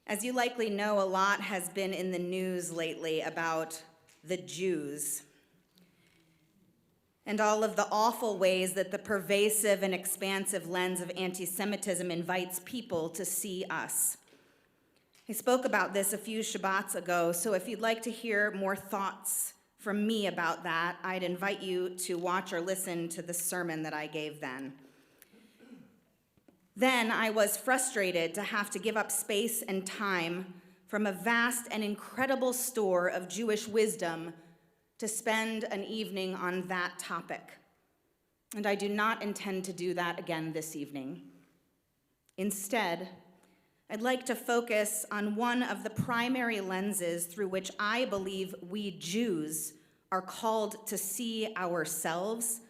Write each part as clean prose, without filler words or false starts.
As you likely know, a lot has been in the news lately about the Jews and all of the awful ways that the pervasive and expansive lens of anti-Semitism invites people to see us. I spoke about this a few Shabbats ago, so if you'd like to hear more thoughts from me about that, I'd invite you to watch or listen to the sermon that I gave then. Then I was frustrated to have to give up space and time from a vast and incredible store of Jewish wisdom to spend an evening on that topic. And I do not intend to do that again this evening. Instead, I'd like to focus on one of the primary lenses through which I believe we Jews are called to see ourselves,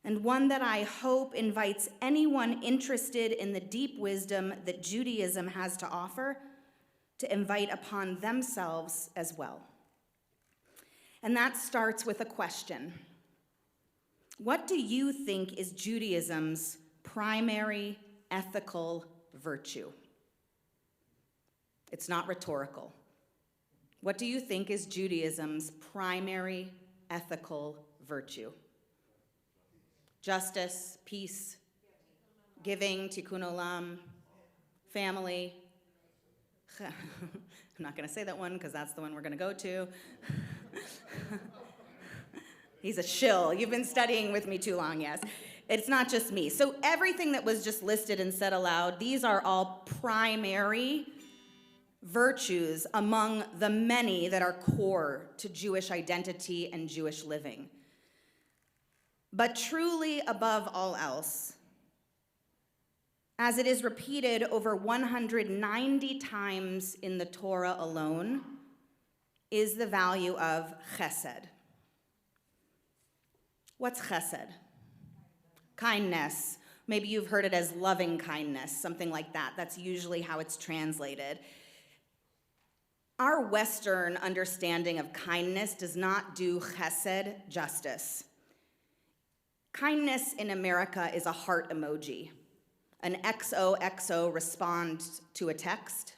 and one that I hope invites anyone interested in the deep wisdom that Judaism has to offer to invite upon themselves as well. And that starts with a question. What do you think is Judaism's primary ethical virtue? It's not rhetorical. What do you think is Judaism's primary ethical virtue? Justice, peace, giving, tikkun olam, family. I'm not going to say that one because that's the one we're going to go to. He's a shill. You've been studying with me too long, yes. It's not just me. So everything that was just listed and said aloud, these are all primary virtues among the many that are core to Jewish identity and Jewish living. But truly above all else, as it is repeated over 190 times in the Torah alone, is the value of chesed. What's chesed? Kindness. Maybe you've heard it as loving kindness, something like that. That's usually how it's translated. Our Western understanding of kindness does not do chesed justice. Kindness in America is a heart emoji, an XOXO response to a text,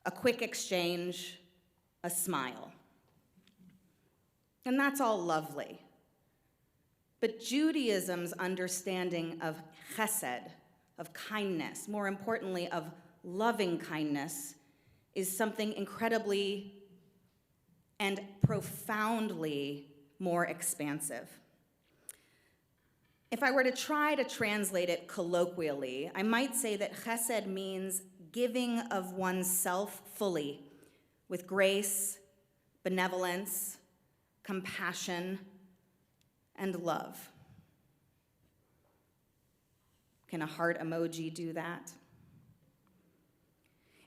a quick exchange, a smile. And that's all lovely. But Judaism's understanding of chesed, of kindness, more importantly of loving kindness, is something incredibly and profoundly more expansive. If I were to try to translate it colloquially, I might say that chesed means giving of oneself fully with grace, benevolence, compassion, and love. Can a heart emoji do that?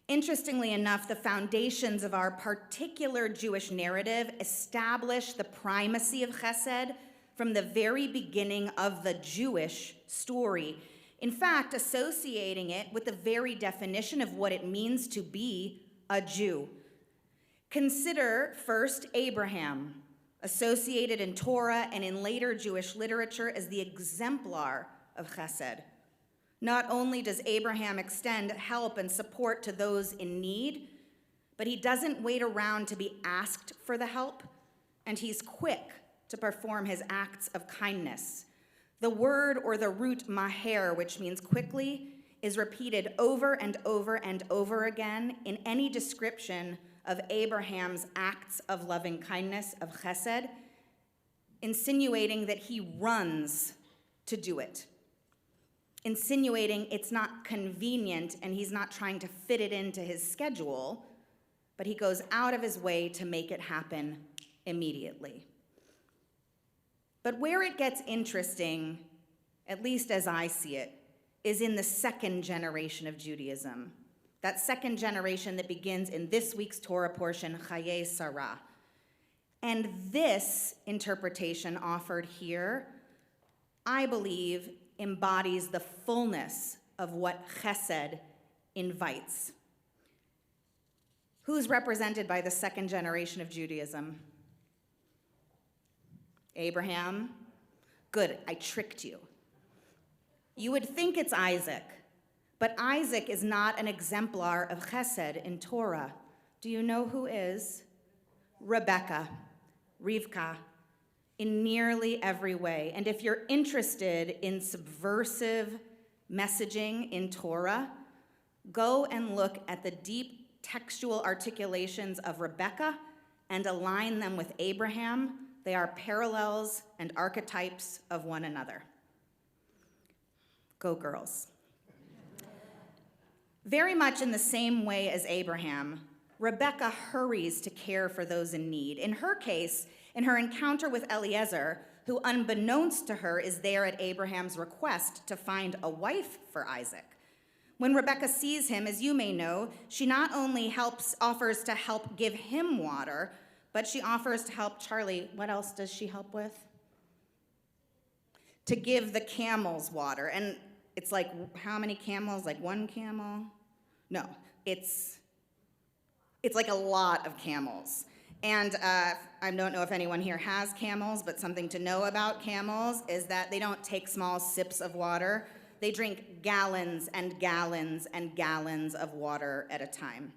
Interestingly enough, the foundations of our particular Jewish narrative establish the primacy of chesed from the very beginning of the Jewish story. In fact, associating it with the very definition of what it means to be a Jew. Consider first Abraham, associated in Torah and in later Jewish literature as the exemplar of chesed. Not only does Abraham extend help and support to those in need, but he doesn't wait around to be asked for the help, and he's quick to perform his acts of kindness. The word or the root maher, which means quickly, is repeated over and over and over again in any description of Abraham's acts of loving kindness, of chesed, insinuating that he runs to do it, insinuating it's not convenient and he's not trying to fit it into his schedule, but he goes out of his way to make it happen immediately. But where it gets interesting, at least as I see it, is in the second generation of Judaism. That second generation that begins in this week's Torah portion, Chayei Sarah. And this interpretation offered here, I believe, embodies the fullness of what chesed invites. Who's represented by the second generation of Judaism? Abraham? Good, I tricked you. You would think it's Isaac, But Isaac is not an exemplar of chesed in Torah. Do you know who is? Rebecca, Rivka, in nearly every way. And if you're interested in subversive messaging in Torah, go and look at the deep textual articulations of Rebecca and align them with Abraham. They are parallels and archetypes of one another. Go girls. Very much in the same way as Abraham, Rebecca hurries to care for those in need. In her case, in her encounter with Eliezer, who unbeknownst to her is there at Abraham's request to find a wife for Isaac. When Rebecca sees him, as you may know, she not only offers to help give him water, but she offers to help Charlie. What else does she help with? To give the camels water. And it's like, how many camels? Like one camel? No, it's like a lot of camels. And I don't know if anyone here has camels, but something to know about camels is that they don't take small sips of water. They drink gallons and gallons and gallons of water at a time.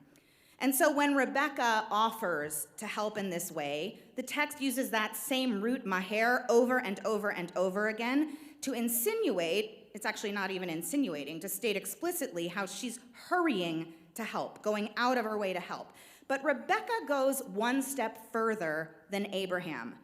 And so when Rebecca offers to help in this way, the text uses that same root maher over and over and over again to insinuate, it's actually not even insinuating, to state explicitly how she's hurrying to help, going out of her way to help. But Rebecca goes one step further than Abraham.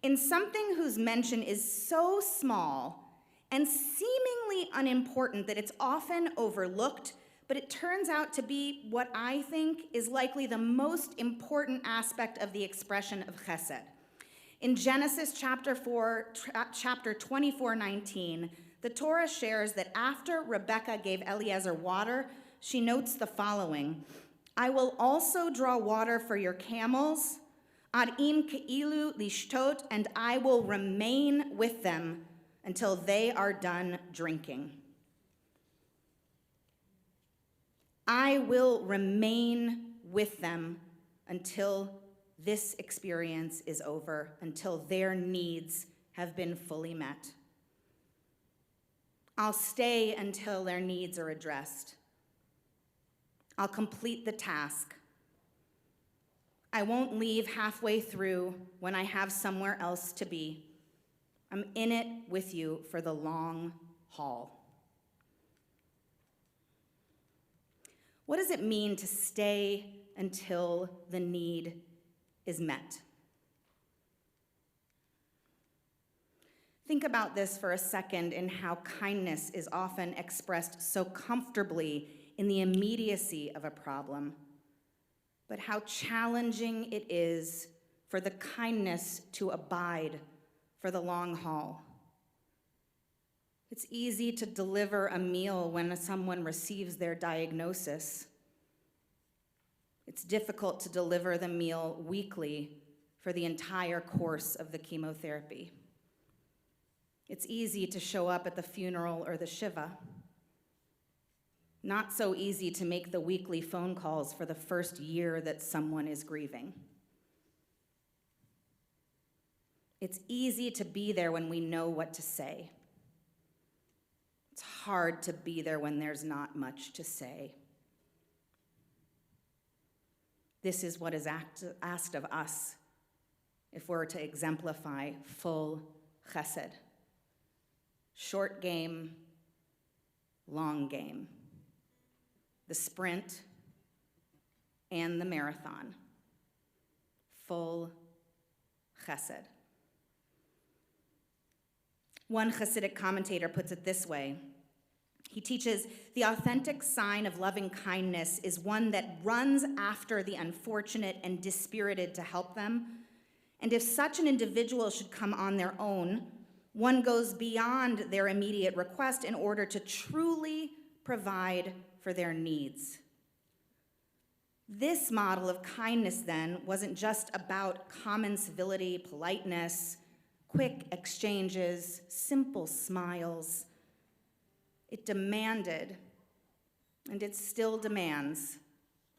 In something whose mention is so small and seemingly unimportant that it's often overlooked, but it turns out to be what I think is likely the most important aspect of the expression of chesed. In Genesis chapter 24:19, the Torah shares that after Rebecca gave Eliezer water, she notes the following: I will also draw water for your camels, ad im keilu lishtot, and I will remain with them until they are done drinking. I will remain with them until this experience is over, until their needs have been fully met. I'll stay until their needs are addressed. I'll complete the task. I won't leave halfway through when I have somewhere else to be. I'm in it with you for the long haul. What does it mean to stay until the need is met? Think about this for a second in how kindness is often expressed so comfortably in the immediacy of a problem, but how challenging it is for the kindness to abide for the long haul. It's easy to deliver a meal when someone receives their diagnosis. It's difficult to deliver the meal weekly for the entire course of the chemotherapy. It's easy to show up at the funeral or the shiva. Not so easy to make the weekly phone calls for the first year that someone is grieving. It's easy to be there when we know what to say. It's hard to be there when there's not much to say. This is what is asked of us if we're to exemplify full chesed. Short game, long game. The sprint and the marathon. Full chesed. One Hasidic commentator puts it this way. He teaches, the authentic sign of loving kindness is one that runs after the unfortunate and dispirited to help them. And if such an individual should come on their own, one goes beyond their immediate request in order to truly provide for their needs. This model of kindness, then, wasn't just about common civility, politeness, quick exchanges, simple smiles. It demanded, and it still demands,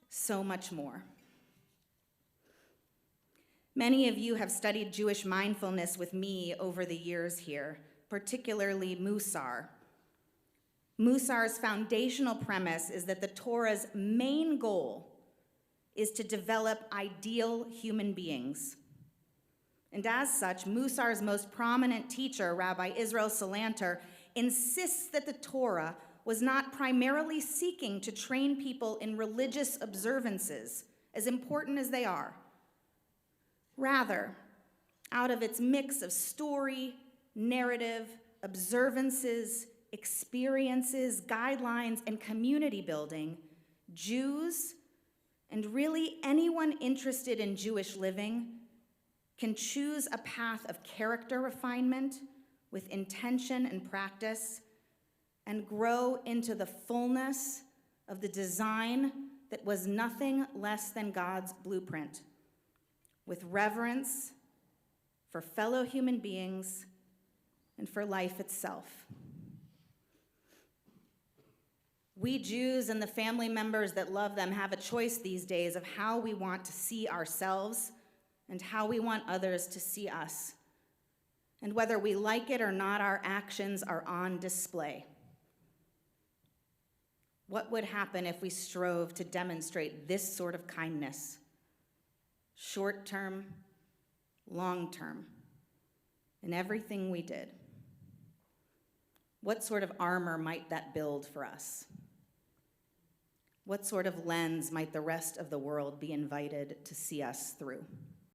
so much more. Many of you have studied Jewish mindfulness with me over the years here, particularly Musar. Musar's foundational premise is that the Torah's main goal is to develop ideal human beings. And as such, Musar's most prominent teacher, Rabbi Israel Salanter, insists that the Torah was not primarily seeking to train people in religious observances, as important as they are. Rather, out of its mix of story, narrative, observances, experiences, guidelines, and community building, Jews, and really anyone interested in Jewish living, can choose a path of character refinement with intention and practice, and grow into the fullness of the design that was nothing less than God's blueprint, with reverence for fellow human beings and for life itself. We Jews and the family members that love them have a choice these days of how we want to see ourselves and how we want others to see us. And whether we like it or not, our actions are on display. What would happen if we strove to demonstrate this sort of kindness, short-term, long-term, in everything we did? What sort of armor might that build for us? What sort of lens might the rest of the world be invited to see us through?